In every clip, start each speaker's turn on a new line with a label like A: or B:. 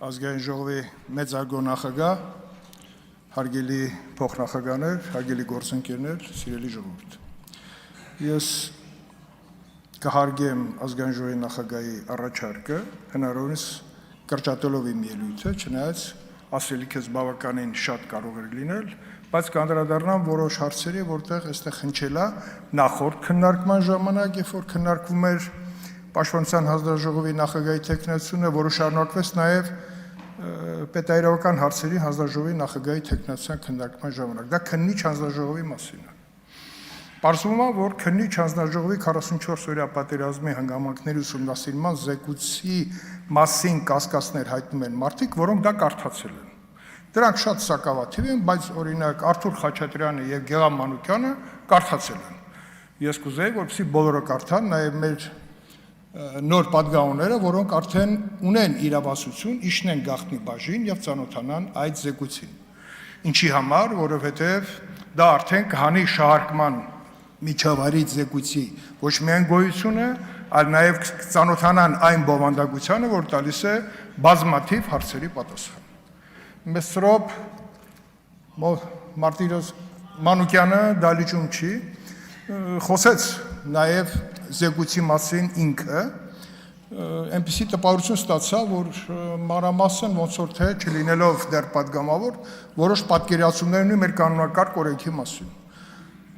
A: Ազգային ժողովի մեծարգո նախագահ, հարգելի փոխնախագահներ, հարգելի գործընկերներ, սիրելի ժողովուրդ։ Ես կհարգեմ ազգային ժողովի նախագահի առաջարկը, հնարավորինս կրճատելով իմ ելույթը, չնայած ասելիքս բավականին շատ կարող էր լինել, բայց կանդրադառնամ որոշ հարցերի, որտեղ այստեղ հնչել է նախորդ քննարկման ժամանակ, երբ որ քննարկվում էր Պաշտպանության հանձնաժողովի նախագահի թեկնածությունը, որը շարունակվեց նաև պետայրավական հարցերի հանձնաժողովի նախագահի թեկնածության քննարկման ժամանակ։ Դա քննիչ հանձնաժողովի մասին է։ Պարզվում է, որ քննիչ հանձնաժողովի 44-օրյա պատերազմի հանգամանքների ուսումնասիրման զեկույցի մասին կասկածներ հայտնում են մարդիկ, որոնք դա կարդացել են։ Դրանք շատ սակավաթիվ են, բայց օրինակ Արթուր Խաչատրյանը եւ Գեղամ Մանուկյանը կարդացել են։ Ես կուզեի, որպեսզի բոլորը կարդան, նաև մեր նոր պատգամավորները, որոնք արդեն ունեն իրավասություն, իջնեն գաղտնի բաժին եւ ծանոթանան այդ զեկույցին։ Ինչի համար, որովհետեւ դա արդեն կհանի շահարկման միջավայրից զեկույցի ոչ միայն գոյությունը, այլ նաեւ ծանոթանան այն բովանդակությանը, որ տալիս է բազմաթիվ հարցերի պատասխան։ Մեսրոպ Մարտիրոս Մանուկյանը դալիճում չի, խոսեց նաեւ զեկույցի մասին ինքը, այնպիսի տպավորություն ստացա, որ մանրամասն ոնց որ թե չլինելով դեռ պատգամավոր, որոշ պատկերացումներ ունի մեր կանոնակարգ օրենքի մասին։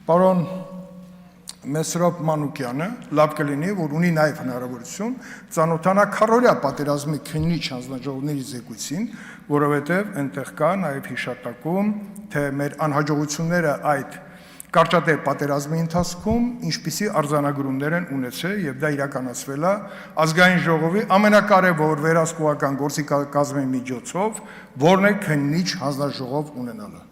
A: Պարոն Մեսրոպ Մանուկյանը լավ կլինի, որ ունի նաև հնարավորություն ծանոթանա քառօրյա պատերազմի քննիչ հանձնաժողովների զեկույցին, որովհետև այնտեղ կա նաև հիշատակում, թե մեր անհաջողությունները այդ կարճատև պատերազմի ընթացքում ինչպիսի արձանագրումներ են ունեցել եւ դա իրականացվել է ազգային ժողովի ամենակարևոր վերահսկողական գործի կազմի միջոցով, որն է քննիչ հանձնաժողով ունենալը։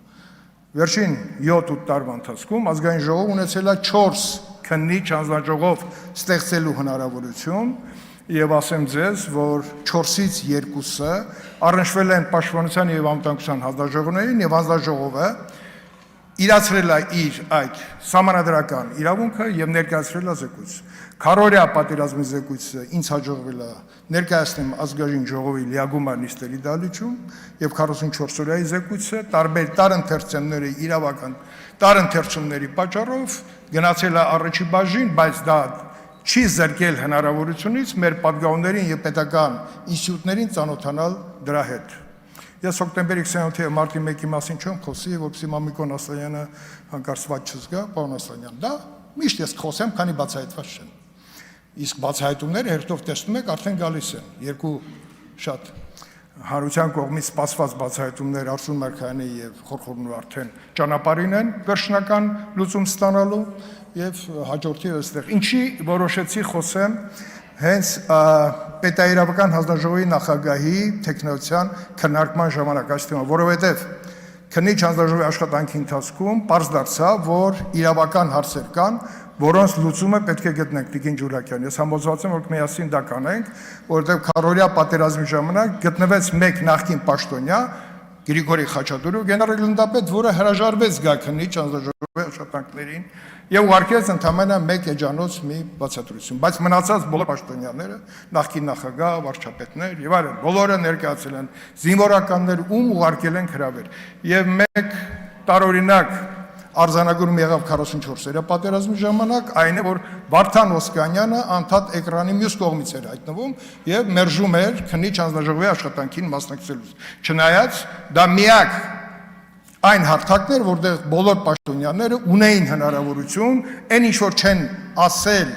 A: Վերջին 7-8 տարվա ընթացքում ազգային ժողովը ունեցել է 4 քննիչ հանձնաժողով ստեղծելու հնարավորություն եւ ասեմ ձեզ, որ 4-ից 2-ը առնչվել են Պաշտպանության եւ Անվտանգության հանձնաժողովներին եւ հանձնաժողովը իրացրել է իր այդ սահմանադրական իրավունքը եւ ներկայացրել է զեկույց։ Քառօրյա պատերազմի զեկույցը ինձ հաջողվել է ներկայացնել ազգային ժողովի լիագումար նիստերի դալիճում եւ 44-օրյայի զեկույցը տարբեր տարընթերցումների իրավական տարընթերցումների պատճառով գնացել է առաջի բաժին, բայց դա չի զրկել հնարավորությունից մեր պատգամավորներին եւ պետական ինստիտուտներին ծանոթանալ դրա հետ։ Ես հոկտեմբերի 27-ի մարտի 1-ի մասին չեմ խոսի, որպեսզի Մամիկոն Ասլանյանը հանկարծված չզգա, պարոն Ասլանյան, դա միշտ ես խոսեմ, քանի բացահայտված չեն։ Իսկ բացահայտումները հերթով տեսնում եք արդեն գալիս են։ Երկու շատ հանրության կողմից սպասված բացահայտումներ Արսուն Մարգարյանի եւ Խորխորնու արդեն ճանապարհին են վերջնական լուծում ստանալու եւ հաջորդի այստեղ։ Ինչի որոշեցի խոսեմ հենց պետայրավական հանձնաժողովի նախագահի թեկնածության քննարկման ժամանակ այս թեման, որովհետև քննիչ հանձնաժողովի աշխատանքի ընթացքում պարզ դարձավ, որ իրավական հարցեր կան, որոնց լուծումը պետք է գտնենք Տիկին Ջուլակյան։ Ես համոզված եմ, որ միասին դա կանենք, որովհետև քառօրյա պատերազմի ժամանակ գտնվեց մեկ նախկին պաշտոնյա Գրիգորի Խաչատուրը, գեներալ-գնդապետ, որը հրաժարվեց գա քննիչ հանձնաժողովի աշխատանքներին եւ ուղարկեց ընդամենը մեկ էջանոց մի բացատրություն, բայց մնացած բոլոր պաշտոնյաները, նախկին նախագահ, վարչապետներ եւ այլն, բոլորը ներկայացել են զինվորականներ, ում ուղարկել են հրավեր։ Եվ մեկ տարօրինակ արձանագրում եղավ 44-օրյա պատերազմի ժամանակ, այն է, որ Վարդան Օսկանյանը անդադ էկրանի մյուս կողմից էր հայտնվում եւ մերժում էր քննիչ հանձնաժողովի աշխատանքին մասնակցելուց։ Չնայած դա միակ այն հարթակն էր, որտեղ բոլոր պաշտոնյաները ունեին հնարավորություն այն ինչ որ չեն ասել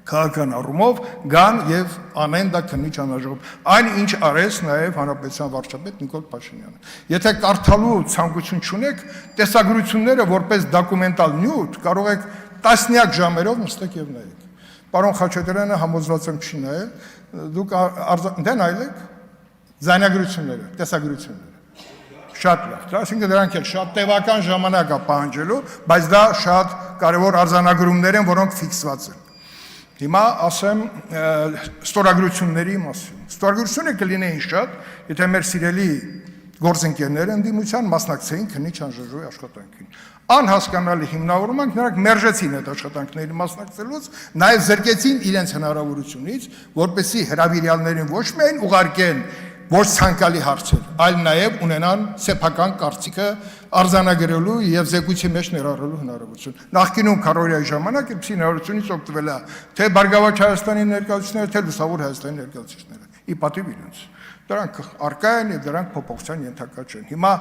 A: քաղաքական առումով գան եւ անեն դա քննիչ հանձնաժողով։ Այն ինչ արեց նաեւ հանրապետության վարչապետ Նիկոլ Փաշինյանը։ Եթե կարդալու ցանկություն չունեք, տեսագրությունները որպես դոկումենտալ նյութ կարող եք տասնյակ ժամերով նստեք եւ նայեք։ Պարոն Խաչատրյանը համոզված եմ չի նայել, դուք դե նայեք ձայնագրությունները, տեսագրությունները։ Շատ լավ, այսինքն դրանք էլ շատ տևական ժամանակ է պահանջելու, բայց դա շատ կարևոր արձանագրումներ են, որոնք ֆիքսված են։ Հիմա ասեմ ստորագրությունների մասին։ Ստորագրությունը կլինեին շատ, եթե մեր սիրելի գործընկերները ընդդիմության մասնակցեին քննիչ հանձնաժողովի աշխատանքին։ Անհասկանալի հիմնավորումն նրանք մերժեցին այդ աշխատանքների մասնակցելուց, նաև զրկեցին իրենց հնարավորությունից, որպեսզի հրավիրյալներին ոչ միայն ուղարկեն ոչ ցանկալի հարցեր, այլ նաև ունենան սեփական կարծիքը արձանագրելու եւ զեկույցի մեջ ներառելու հնարավորություն։ Նախկինում քարորիայի ժամանակ իբրի հնարավորությունից օգտվել է թե Բարգավաճ Հայաստանի ներկայացուցիչները, թե Լուսավոր Հայաստանի ներկայացուցիչները։ Ի պատիվ իրենց։ Դրանք արկա են եւ դրանք փոփոխության ենթակա չեն։ Հիմա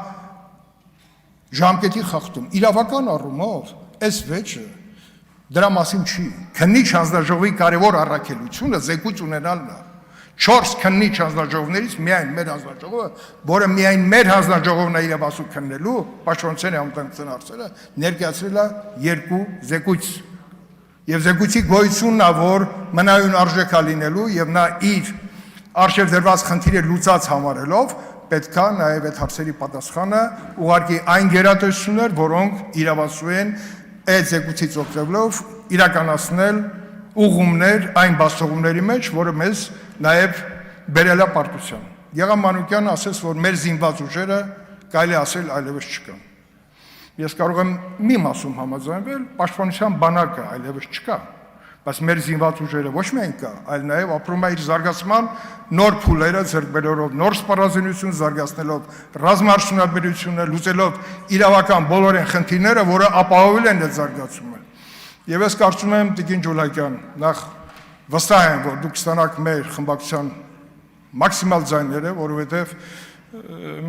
A: ժամկետի խախտում իրավական առումով այս վեճը դրա մասին չի։ Քննիչ հանձնաժողովի կարևոր առաքելությունը զեկույց ունենալն է։ 4 քննիչ հանձնաժողովներից միայն մեր հանձնաժողովը, որը միայն մեր հանձնաժողովն է իրավասու քննելու պաշտպանության անվտանգության հարցերը, ներկայացրել է 2 զեկույց։ Եվ զեկույցի գոյությունն է, որ մնայուն արժեք է լինելու եւ նա իր արժեվ դրված խնդիրը լուծած համարելով պետք է նաև այդ հարցերի պատասխանը ուղարկի այն գերատեսչություններ, որոնք իրավասու են այդ զեկույցից օգտվելով իրականացնել ուղումներ այն բացողումների մեջ, որը մեզ նաև բերել է պարտության։ Եղամ Մանուկյանը ասեց, որ մեր զինված ուժերը կարելի ասել այլևս չկան։ Ես կարող եմ մի մասում համաձայնվել, պաշտպանության բանակը այլևս չկա, բայց մեր զինված ուժերը ոչ միայն կա, այլ նաև ապրում է իր զարգացման նոր փուլերը ձեռք բերելով, նոր սպառազինություն զարգացնելով, ռազմաարդյունաբերությունը լուծելով իրավական բոլոր այն խնդիրները, որը ապահովել են այդ զարգացումը։ Եվ ես կարծում եմ, Տիկին Ջուլակյան, նախ վստահ եմ, որ դուք ստանաք մեր խմբակցության մաքսիմալ ձայները, որովհետև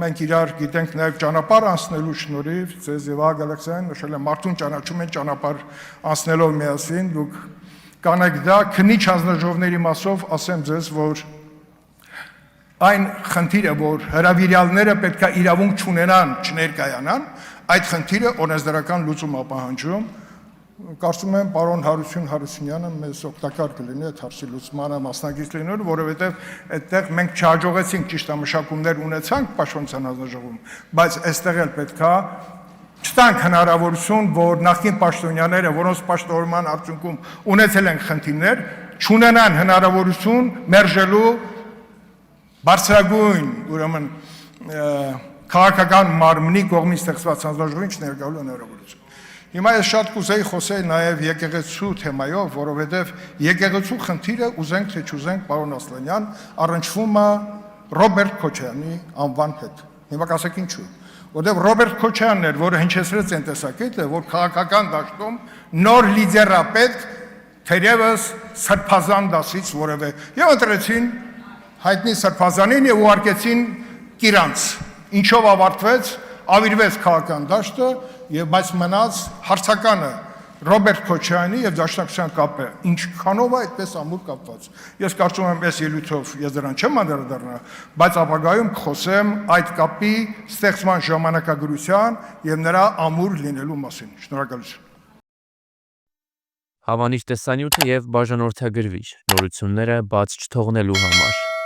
A: մենք իրար գիտենք նաև ճանապարհ անցնելու շնորհիվ, ձեզ եւ Ագալաքսյան նշել եմ, մարդուն ճանաչում են ճանապարհ անցնելով միասին, դուք կանեք դա, քննիչ հանձնաժողովների մասով ասեմ ձեզ, որ այն խնդիրը, որ հրավիրյալները պետք է իրավունք չունենան, չներկայանան, այդ խնդիրը օրենսդրական լուծում է պահանջում։ Կարծում եմ պարոն Հարություն Հարությունյանը մեզ օգտակար կլինի այդ հարցի լուծմանը մասնակից լինելու, որովհետև այդտեղ մենք չհաջողեցինք ճիշտ մշակումներ ունեցանք պաշտպանության հանձնաժողովում, բայց այստեղ էլ պետք է չտանք հնարավորություն, որ նախկին պաշտոնյաները, որոնց պաշտոնման արդյունքում ունեցել են խնդիրներ, չունենան հնարավորություն մերժելու բարձրագույն, ուրեմն քաղաքական մարմնի կողմից ստեղծված հանձնաժողովին չներկայելու հնարավորություն։ Հիմա ես շատ կուզեի խոսել նաև եկեղեցու թեմայով, որովհետև եկեղեցու խնդիրը ուզենք թե չուզենք, պարոն Ասլանյան, առնչվում է Ռոբերտ Քոչարյանի անվան հետ։ Հիմա կասեք ինչու։ Որտեղ Ռոբերտ Քոչարյանն էր, որը հնչեցրեց այն տեսակետը, որ քաղաքական դաշտում նոր լիդեր է պետք, թերևս սրբազան դասից որևէ, եւ ընտրեցին հայտնի սրբազանին եւ ուղարկեցին Կիրանց, ինչով ավարտվեց, ավիրվեց քաղաքական դաշտը եւ բայց մնաց հարցականը Ռոբերտ Քոչարյանի եւ Դաշնակցության կապը ինչքանով է այդպես ամուր կապված։ Ես կարծում եմ, այս ելույթով ես դրան չեմ անդրադառնա, բայց ապագայում կխոսեմ այդ կապի ստեղծման ժամանակագրության եւ նրա ամուր լինելու մասին։ Շնորհակալություն։
B: Հավանիչ տեսանյութը եւ բաժանորդագրվիչ նորությունները բաց չթողնելու համար։